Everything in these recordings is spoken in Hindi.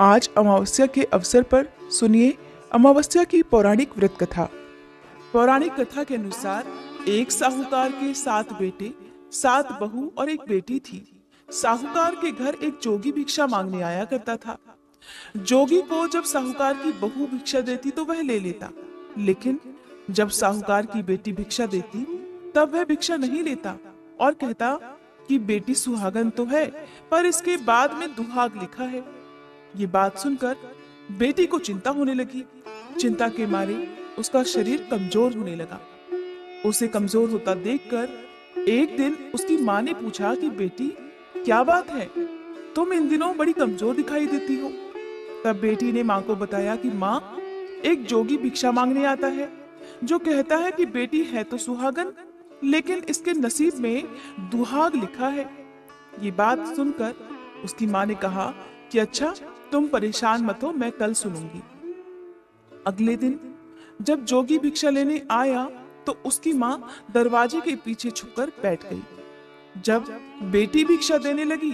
आज अमावस्या के अवसर पर सुनिए अमावस्या की पौराणिक व्रत कथा। पौराणिक कथा के अनुसार एक साहूकार के 7 बेटे, 7 बहू और एक बेटी थी। साहूकार के घर एक जोगी भिक्षा मांगने आया करता था। जोगी को जब साहूकार की बहू भिक्षा देती तो वह ले लेता, लेकिन जब साहूकार की बेटी भिक्षा देती तब वह भिक्षा नहीं लेता और कहता कि बेटी सुहागन तो है, पर इसके बाद में दुहाग लिखा है। ये बात सुनकर बेटी को चिंता होने लगी। चिंता के मारे उसका शरीर कमजोर होने लगा। उसे कमजोर होता देखकर एक दिन उसकी माँ ने पूछा कि बेटी, क्या बात है, तुम इन दिनों बड़ी कमजोर दिखाई देती हो। तब बेटी ने माँ को बताया कि माँ, एक जोगी भिक्षा मांगने आता है जो कहता है कि बेटी है तो सुहागन, लेकिन इसके नसीब में दुहाग लिखा है। ये बात सुनकर उसकी माँ ने कहा कि अच्छा, तुम परेशान मत हो, मैं कल सुनूंगी। अगले दिन जब जोगी भिक्षा लेने आया तो उसकी माँ दरवाजे के पीछे छुपकर बैठ गई। जब बेटी भिक्षा देने लगी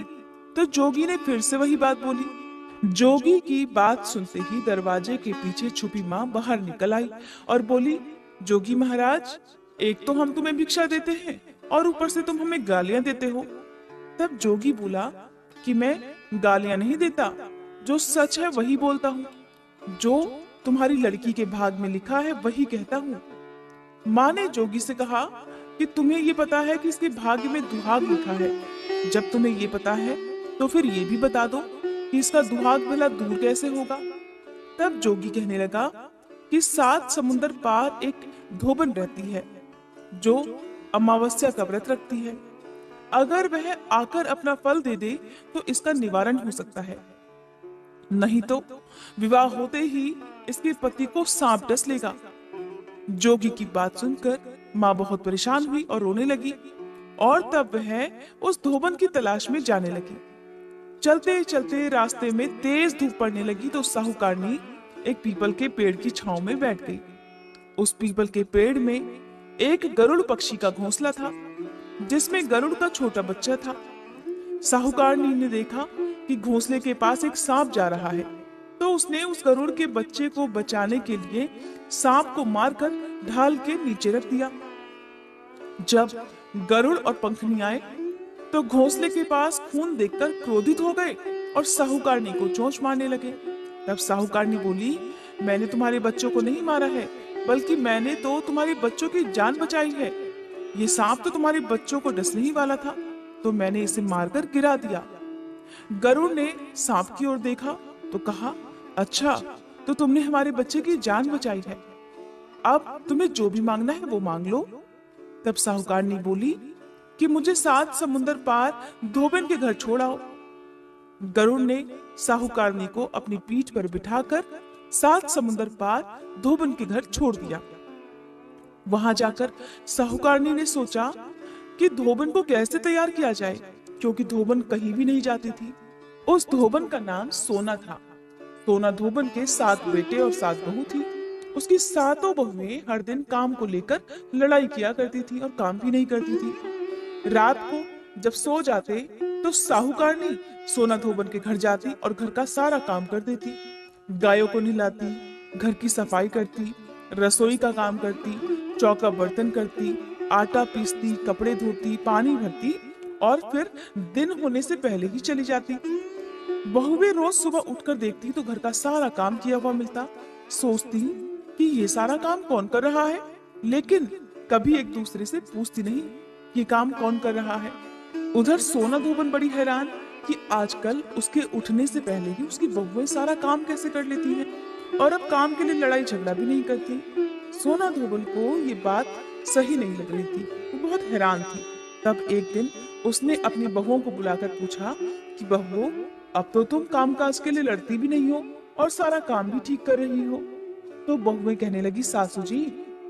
तो जोगी ने फिर से वही बात बोली। जोगी की बात सुनते ही दरवाजे के पीछे छुपी माँ बाहर निकल आई और बोली, जोगी महाराज, एक तो हम तुम्हें भिक्षा देते हैं और ऊपर से तुम हमें गालियां देते हो। तब जोगी बोला कि मैं गालियां नहीं देता, जो सच है वही बोलता हूँ, जो तुम्हारी लड़की के भाग में लिखा है वही कहता हूँ। माँ ने जोगी से कहा कि तुम्हें ये पता है कि इसके भाग्य में दुहाग लिखा है। जब तुम्हें ये पता है तो फिर ये भी बता दो कि इसका दुहाग भला दूर कैसे होगा। तब जोगी कहने लगा कि 7 समुंदर पार एक धोबन रहती है जो अमावस्या का व्रत रखती है। अगर वह आकर अपना फल दे दे तो इसका निवारण हो सकता है, नहीं तो विवाह होते ही इसके पति को सांप डस लेगा। जोगी की बात सुनकर माँ बहुत परेशान हुई और रोने लगी और तब वह उस धोबन की तलाश में जाने लगी। चलते चलते रास्ते में तेज धूप पड़ने लगी तो साहूकारनी एक पीपल के पेड़ की छांव में बैठ गई। उस पीपल के पेड़ में एक गरुड़ पक्षी का घोंसला था जिसमें गरुड़ का छोटा बच्चा था। साहूकारनी ने देखा कि घोंसले के पास एक सांप जा रहा है, तो उसने उस गरुड़ के बच्चे को बचाने के लिए सांप को मारकर ढाल के नीचे रख दिया। जब गरुड़ और पंखनी आए तो घोंसले के पास खून देखकर क्रोधित हो गए और साहूकारनी को चोंच मारने लगे। तब साहूकारनी बोली, मैंने तुम्हारे बच्चों को नहीं मारा है, बल्कि मैंने तो तुम्हारे बच्चों की जान बचाई है। ये सांप तो तुम्हारे बच्चों को डसने ही वाला था, तो मैंने इसे मारकर गिरा दिया। गरुड़ ने सांप की ओर देखा तो कहा, अच्छा, तो तुमने हमारे बच्चे की जान बचाई है, अब तुम्हें जो भी मांगना है वो मांग लो। तब साहूकारनी बोली कि मुझे 7 समुंदर पार धोबन के घर छोड़ाओ। गरुड़ ने साहूकारनी को अपनी पीठ पर बिठाकर 7 समुंदर पार धोबन के घर छोड़ दिया। वहां जाकर साहूकारनी ने सोचा कि धोबन को कैसे तैयार किया जाए, क्योंकि धोबन कहीं भी नहीं जाती थी। उस धोबन का नाम सोना था। सोना धोबन के 7 बेटे और 7 बहू थी। उसकी 7 बहुएं हर दिन काम को लेकर लड़ाई किया करती थी और काम भी नहीं करती थी। रात को जब सो जाते तो साहूकारनी सोना धोबन के घर जाती और घर का सारा काम कर देती। गायों को नहलाती, घर की सफाई करती, रसोई का काम करती, चौका बर्तन करती, आटा पीसती, कपड़े धोती, पानी भरती और फिर दिन होने से पहले ही चली जाती। बहुएं रोज सुबह उठकर देखती तो घर का सारा काम किया हुआ मिलता। सोचती कि ये सारा काम कौन कर रहा है, लेकिन कभी एक दूसरे से पूछती नहीं ये काम कौन कर रहा है। उधर सोना धोबन बड़ी हैरान कि आजकल उसके उठने से पहले ही उसकी बहुएं सारा काम कैसे कर लेती हैं और अब काम के लिए लड़ाई झगड़ा भी नहीं करती। सोना धोबन को ये बात सही नहीं लग रही थी, वो बहुत हैरान थी। तब एक दिन उसने अपनी बहुओं को बुलाकर पूछा कि बहुओं, अब तो तुम कामकाज के लिए लड़ती भी नहीं हो और सारा काम भी ठीक कर रही हो। तो बहुएं कहने लगी, सासू जी,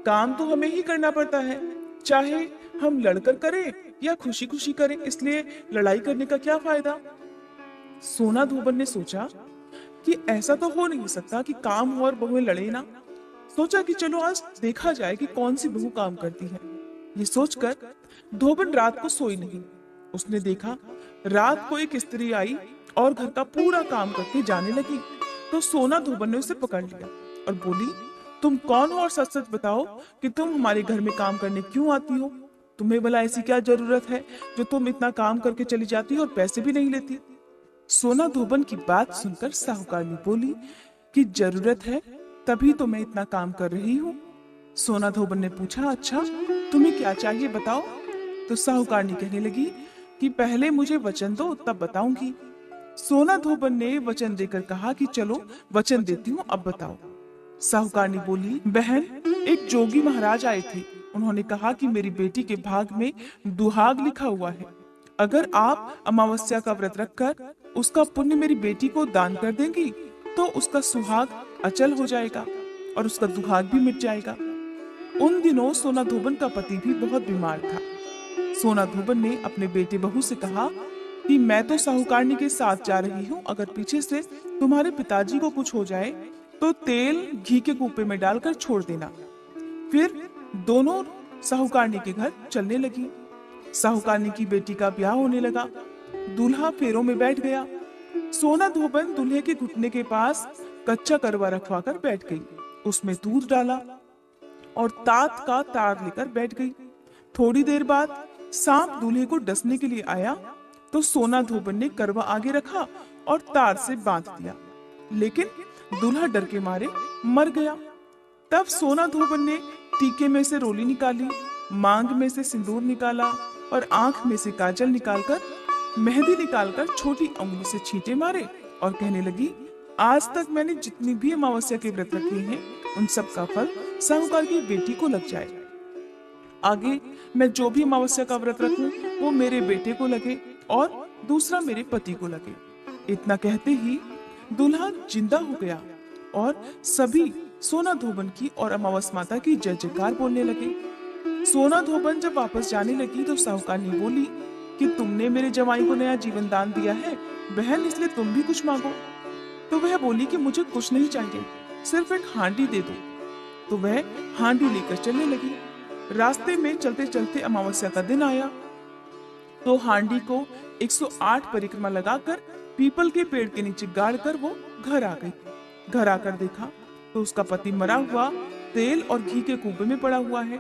काम तो हमें ही करना पड़ता है, चाहे हम लड़कर करें या खुशी खुशी करें, इसलिए लड़ाई करने का क्या फायदा। सोना धोबन ने सोचा कि ऐसा तो हो नहीं सकता कि काम हो और बहुएं लड़े ना। सोचा कि चलो आज देखा जाए कि कौन सी बहू काम करती है। ये सोचकर धोबन रात को सोई नहीं। उसने देखा रात को एक स्त्री आई और घर का पूरा काम करके जाने लगी तो सोना धोबन ने उसे पकड़ लिया और बोली, तुम कौन हो और सच सच बताओ कि तुम हमारे घर में काम करने क्यों आती हो? तुम्हें भला ऐसी क्या जरूरत है जो तुम इतना काम करके चली जाती हो और पैसे भी नहीं लेती? सोना धोबन की बात सुनकर साहूकारनी बोली कि जरूरत है तभी तो मैं इतना काम कर रही हूँ। सोना धोबन ने पूछा, अच्छा तुम्हें क्या चाहिए बताओ? तो साहूकारनी कहने लगी कि पहले मुझे वचन दो तब बताऊंगी। सोना धोबन ने वचन देकर कहा कि चलो वचन देती हूँ, अब बताओ। साहूकारनी बोली, बहन एक जोगी महाराज आए थे, उन्होंने कहा कि मेरी बेटी के भाग में दुहाग लिखा हुआ है, अगर आप अमावस्या का व्रत रखकर उसका पुण्य मेरी बेटी को दान कर देंगी तो उसका सुहाग अचल हो जाएगा और उसका दुहाग भी मिट जाएगा। उन दिनों सोना धोबन का पति भी बहुत बीमार था। सोना धोबन ने अपने बेटे बहू से कहा कि मैं तो साहूकारनी के साथ जा रही हूँ, अगर पीछे से तुम्हारे पिताजी को कुछ हो जाए तो तेल घी के कूपे में डालकर छोड़ देना। फिर दोनों साहूकारनी के घर चलने लगी। साहूकारनी की बेटी का ब्याह होने लगा। दूल्हा फेरों में बैठ गया। सोना धोबन दूल्हे के घुटने के पास कच्चा करवा रखवा कर बैठ गई, उसमें दूध डाला और तात का तार लेकर बैठ गई। थोड़ी देर बाद सांप दूल्हे को डसने के लिए आया तो सोना धोबन ने करवा आगे रखा और तार से बांध दिया, लेकिन दूल्हा डर के मारे मर गया। तब सोना धोबन ने टीके में से रोली निकाली, मांग में से सिंदूर निकाला और आंख में से काजल निकालकर मेहंदी निकालकर छोटी अंगुली से छींटे मारे और कहने लगी, आज तक मैंने जितनी भी अमावस्या के व्रत रखे हैं उन सब का फल साहूकार की बेटी को लग जाए। आगे मैं जो भी अमावस्या का व्रत रखूं वो मेरे बेटे को लगे और दूसरा मेरे पति को लगे। इतना कहते ही दूल्हा जिंदा हो गया और सभी सोना धोबन की और अमावस माता की जय जयकार बोलने लगे। सोना धोबन जब वापस जाने लगी तो साहूकारनी बोली कि तुमने मेरे जमाई को नया जीवन दान दिया है बहन, इसलिए तुम भी कुछ मांगो। तो वह बोली कि मुझे कुछ नहीं चाहिए, सिर्फ एक हांडी दे दो। तो वह हांडी लेकर चलने लगी। रास्ते में चलते चलते अमावस्या का दिन आया तो हांडी को 108 परिक्रमा लगाकर पीपल के पेड़ के नीचे गाड़कर वो घर आ गई। घर आकर देखा तो उसका पति मरा हुआ तेल और घी के कुएं में पड़ा हुआ है।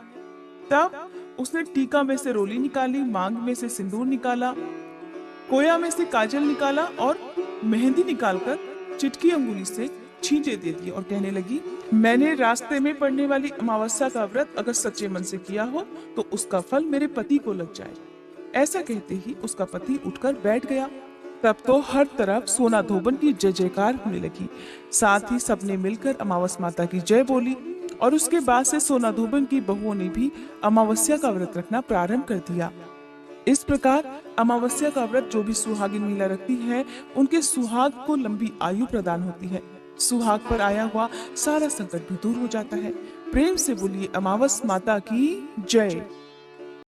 तब उसने टीका में से रोली निकाली, मांग में से सिंदूर निकाला, कोया में से काजल निकाला और मेहंदी निकालकर चिटकी अंगुली से छींटे दे दिए और कहने लगी, मैंने रास्ते में पड़ने वाली अमावस्या का व्रत अगर सच्चे मन से किया हो तो उसका फल मेरे पति को लग जाए। ऐसा कहते ही उसका पति उठकर बैठ गया। तब तो हर तरफ सोना धोबन की जय जयकार होने लगी। साथ ही सबने मिलकर अमावस माता की जय बोली और उसके बाद से सोना धोबन की बहुओं ने भी अमावस्या का व्रत रखना प्रारंभ कर दिया। इस प्रकार अमावस्या का व्रत जो भी सुहागिन महिला रखती है उनके सुहाग को लंबी आयु प्रदान होती है। सुहाग पर आया हुआ सारा संकट भी दूर हो जाता है। प्रेम से बोलिए अमावस माता की जय।